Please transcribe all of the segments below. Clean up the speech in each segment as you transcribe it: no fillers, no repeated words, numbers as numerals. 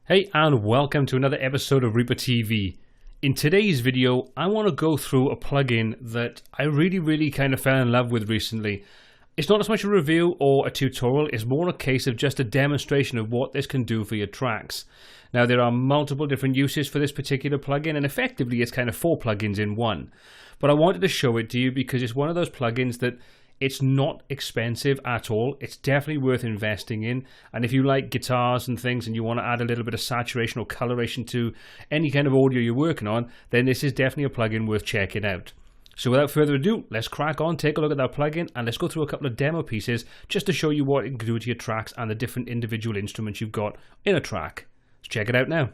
Hey, and welcome to another episode of ReaperTV. In today's video, I want to go through a plugin that I really kind of fell in love with recently. It's not as much a review or a tutorial, it's more a case of just a demonstration of what this can do for your tracks. Now, there are multiple different uses for this particular plugin, and effectively it's kind of 4 plugins in one. But I wanted to show it to you because it's one of those plugins that it's not expensive at all. It's definitely worth investing in. And if you like guitars and things and you want to add a little bit of saturation or coloration to any kind of audio you're working on, then this is definitely a plugin worth checking out. So without further ado, let's crack on, take a look at that plugin, and let's go through a couple of demo pieces just to show you what it can do to your tracks and the different individual instruments you've got in a track. Let's check it out now.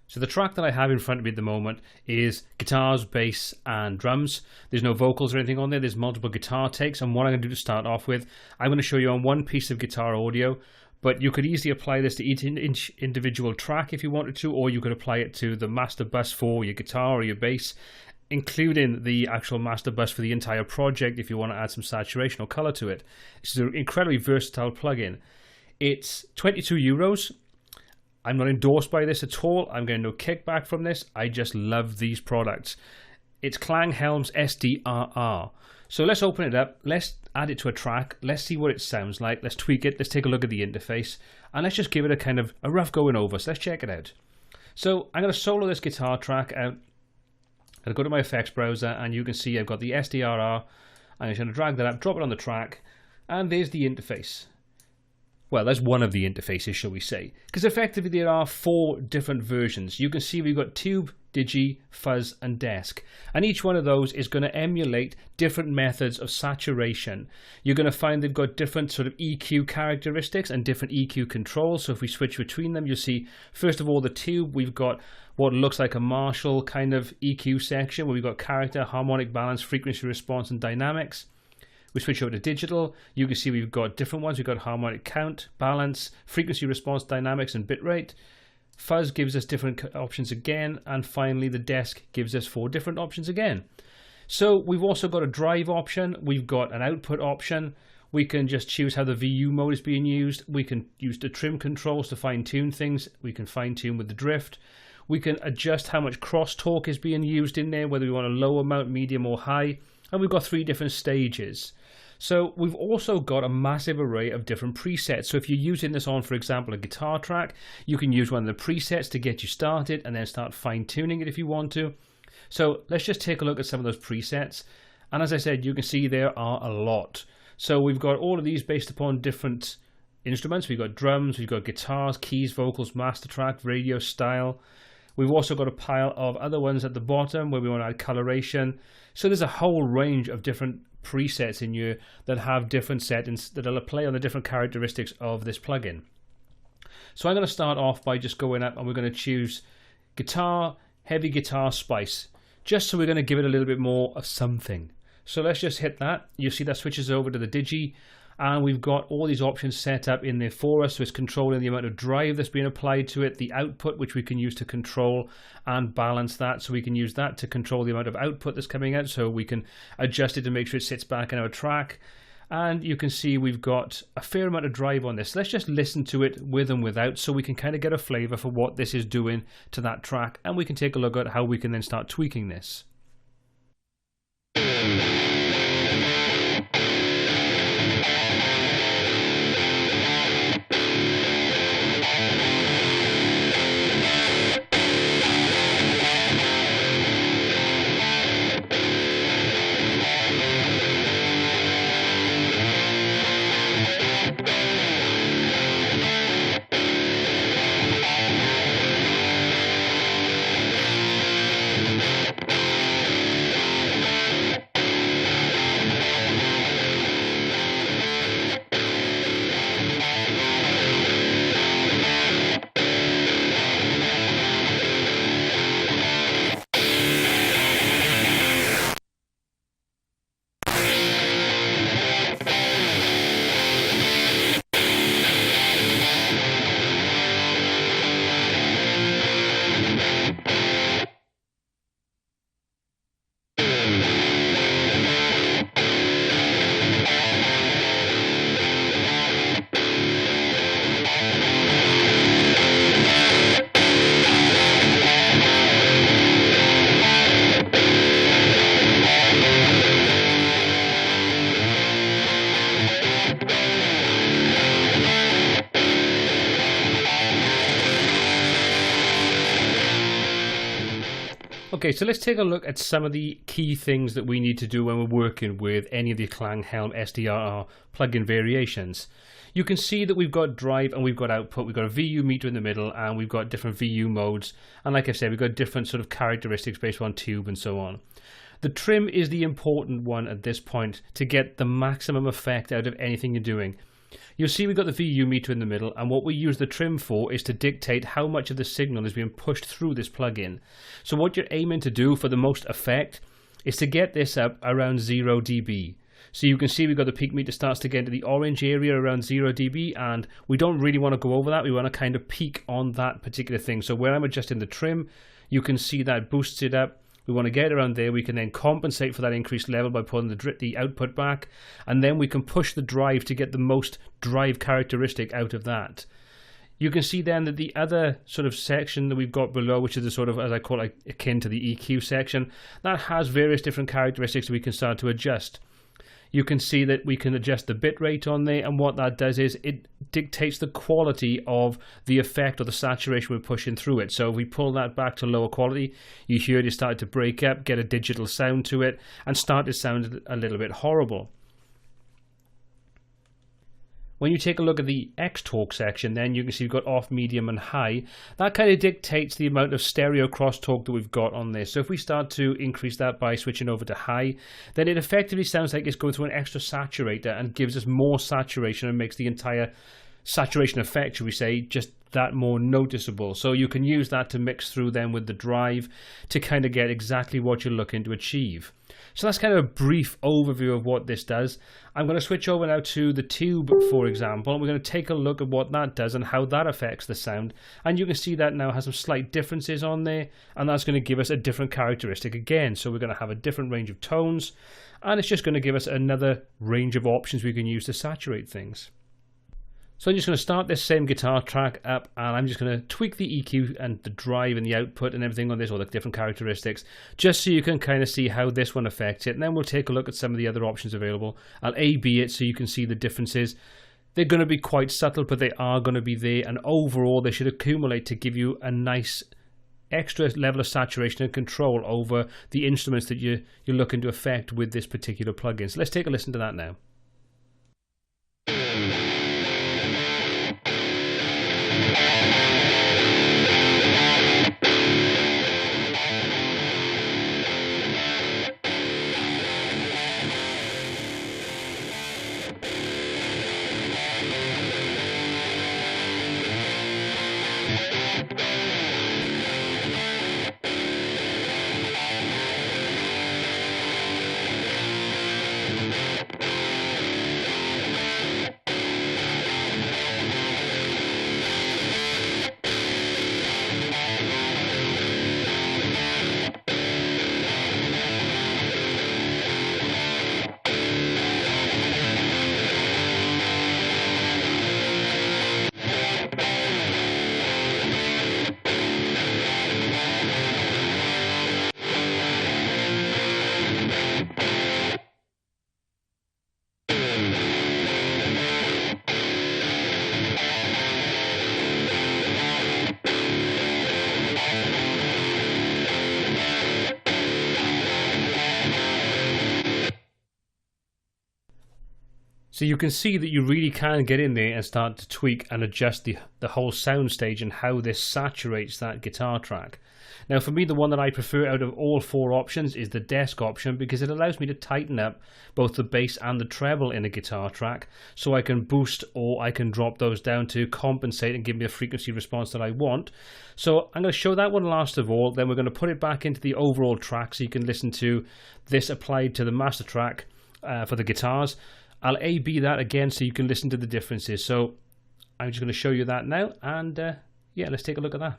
So the track that I have in front of me at the moment is guitars, bass and drums. There's no vocals or anything on there. There's multiple guitar takes, and what I'm going to do to start off with, I'm going to show you on one piece of guitar audio, but you could easily apply this to each individual track if you wanted to, or you could apply it to the master bus for your guitar or your bass, including the actual master bus for the entire project if you want to add some saturation or color to it. It's an incredibly versatile plugin. It's €22. I'm not endorsed by this at all. I'm getting no kickback from this. I just love these products. It's Klanghelm SDRR. So let's open it up. Let's add it to a track. Let's see what it sounds like. Let's tweak it. Let's take a look at the interface. And let's just give it a kind of a rough going over. So let's check it out. So I'm going to solo this guitar track out. I'll go to my effects browser and you can see I've got the SDRR. I'm just going to drag that up, drop it on the track. And there's the interface. Well, that's one of the interfaces, shall we say. Because effectively there are 4 different versions. You can see we've got tube, digi, fuzz and desk. And each one of those is going to emulate different methods of saturation. You're going to find they've got different sort of EQ characteristics and different EQ controls. So if we switch between them, you'll see, first of all, the tube, we've got what looks like a Marshall kind of EQ section where we've got character, harmonic balance, frequency response and dynamics. We switch over to digital, you can see we've got different ones. We've got harmonic count, balance, frequency response, dynamics, and bitrate. Fuzz gives us different options again. And finally, the desk gives us 4 different options again. So we've also got a drive option. We've got an output option. We can just choose how the VU mode is being used. We can use the trim controls to fine tune things. We can fine tune with the drift. We can adjust how much crosstalk is being used in there, whether we want a low amount, medium or high. And we've got 3 different stages. So we've also got a massive array of different presets. So if you're using this on, for example, a guitar track, you can use one of the presets to get you started and then start fine tuning it if you want to. So let's just take a look at some of those presets. And as I said, you can see there are a lot. So we've got all of these based upon different instruments. We've got drums, we've got guitars, keys, vocals, master track, radio style. We've also got a pile of other ones at the bottom where we want to add coloration. So there's a whole range of different presets in here that have different settings that will play on the different characteristics of this plugin. So I'm going to start off by just going up and we're going to choose guitar, heavy guitar spice, just so we're going to give it a little bit more of something. So let's just hit that. You'll see that switches over to the digi. And we've got all these options set up in there for us. So it's controlling the amount of drive that's being applied to it, the output, which we can use to control and balance that. So we can use that to control the amount of output that's coming out. So we can adjust it to make sure it sits back in our track. And you can see we've got a fair amount of drive on this. Let's just listen to it with and without so we can kind of get a flavor for what this is doing to that track. And we can take a look at how we can then start tweaking this. Okay, so let's take a look at some of the key things that we need to do when we're working with any of the Klanghelm SDRR plugin variations. You can see that we've got drive and we've got output, we've got a VU meter in the middle, and we've got different VU modes. And like I said, we've got different sort of characteristics based on tube and so on. The trim is the important one at this point to get the maximum effect out of anything you're doing. You'll see we've got the VU meter in the middle, and what we use the trim for is to dictate how much of the signal is being pushed through this plugin. So what you're aiming to do for the most effect is to get this up around 0 dB. So you can see we've got the peak meter starts to get into the orange area around 0 dB, and we don't really want to go over that. We want to kind of peak on that particular thing. So where I'm adjusting the trim, you can see that boosts it up. We want to get around there. We can then compensate for that increased level by pulling the output back, and then we can push the drive to get the most drive characteristic out of that. You can see then that the other sort of section that we've got below, which is the sort of, as I call it, akin to the EQ section, that has various different characteristics we can start to adjust. You can see that we can adjust the bit rate on there, and what that does is it dictates the quality of the effect or the saturation we're pushing through it. So if we pull that back to lower quality, you hear it start to break up, get a digital sound to it, and start to sound a little bit horrible. When you take a look at the X-Talk section, then you can see we've got off, medium, and high. That kind of dictates the amount of stereo crosstalk that we've got on this. So if we start to increase that by switching over to high, then it effectively sounds like it's going through an extra saturator and gives us more saturation and makes the entire saturation effect, should we say, just that more noticeable. So you can use that to mix through then with the drive to kind of get exactly what you're looking to achieve. So that's kind of a brief overview of what this does. I'm going to switch over now to the tube, for example, and we're going to take a look at what that does and how that affects the sound. And you can see that now has some slight differences on there, and that's going to give us a different characteristic again. So we're going to have a different range of tones, and it's just going to give us another range of options we can use to saturate things. So I'm just going to start this same guitar track up, and I'm just going to tweak the EQ and the drive and the output and everything on this, all the different characteristics, just so you can kind of see how this one affects it. And then we'll take a look at some of the other options available. I'll A/B it so you can see the differences. They're going to be quite subtle, but they are going to be there, and overall they should accumulate to give you a nice extra level of saturation and control over the instruments that you're looking to affect with this particular plugin. So let's take a listen to that now. So you can see that you really can get in there and start to tweak and adjust the whole sound stage and how this saturates that guitar track. Now for me, the one that I prefer out of all four options is the desk option, because it allows me to tighten up both the bass and the treble in a guitar track, so I can boost or I can drop those down to compensate and give me a frequency response that I want. So I'm going to show that one last of all, then we're going to put it back into the overall track so you can listen to this applied to the master track for the guitars. I'll A/B that again so you can listen to the differences. So I'm just going to show you that now, and yeah, let's take a look at that.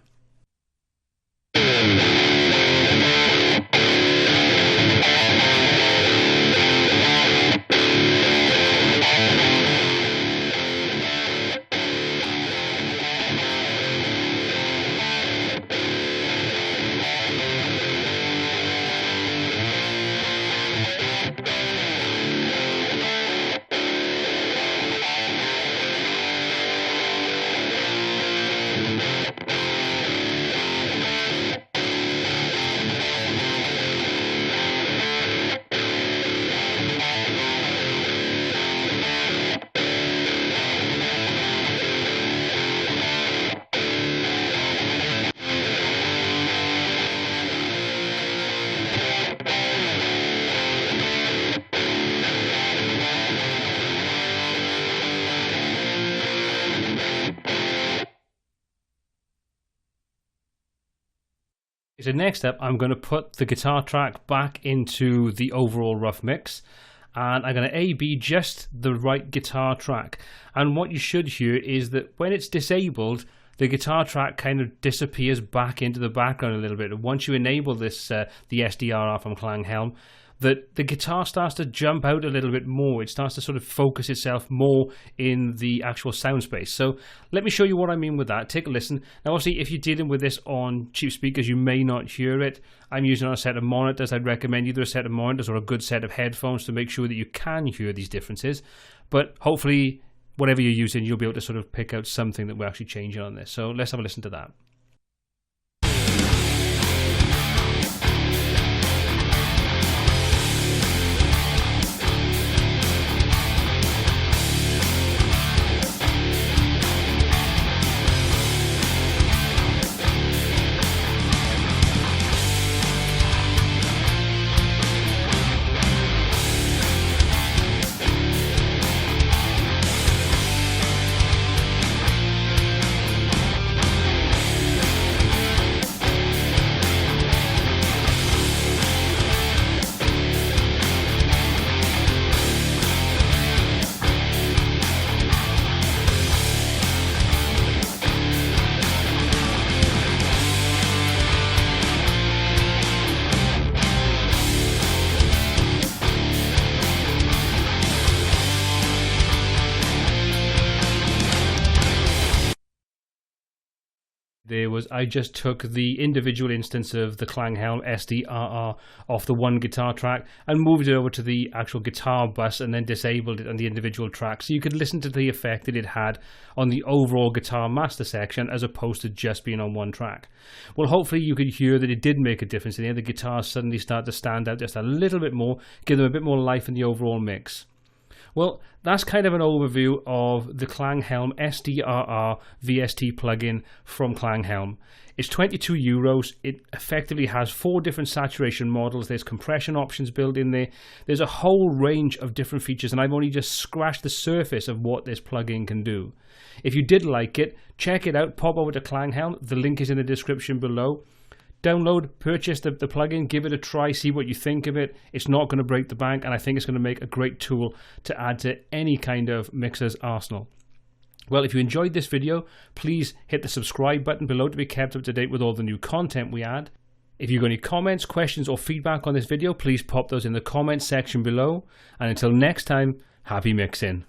So next up, I'm going to put the guitar track back into the overall rough mix, and I'm going to A/B just the right guitar track. And what you should hear is that when it's disabled, the guitar track kind of disappears back into the background a little bit. And once you enable this, the SDRR from Klanghelm, that the guitar starts to jump out a little bit more. It starts to sort of focus itself more in the actual sound space. So let me show you what I mean with that. Take a listen. Now obviously if you're dealing with this on cheap speakers, you may not hear it. I'm using on a set of monitors. I'd recommend either a set of monitors or a good set of headphones to make sure that you can hear these differences. But hopefully whatever you're using, you'll be able to sort of pick out something that we're actually changing on this. So let's have a listen to that. I just took the individual instance of the Klanghelm SDRR off the one guitar track and moved it over to the actual guitar bus and then disabled it on the individual track, so you could listen to the effect that it had on the overall guitar master section as opposed to just being on one track. Well, hopefully you could hear that it did make a difference in the end. The guitars suddenly start to stand out just a little bit more, give them a bit more life in the overall mix. Well, that's kind of an overview of the Klanghelm SDRR VST plugin from Klanghelm. It's €22. It effectively has 4 different saturation models. There's compression options built in there. There's a whole range of different features, and I've only just scratched the surface of what this plugin can do. If you did like it, check it out. Pop over to Klanghelm. The link is in the description below. Download, purchase the plugin, give it a try, see what you think of it. It's not going to break the bank, and I think it's going to make a great tool to add to any kind of mixer's arsenal. Well, if you enjoyed this video, please hit the subscribe button below to be kept up to date with all the new content we add. If you've got any comments, questions, or feedback on this video, please pop those in the comments section below. And until next time, happy mixing.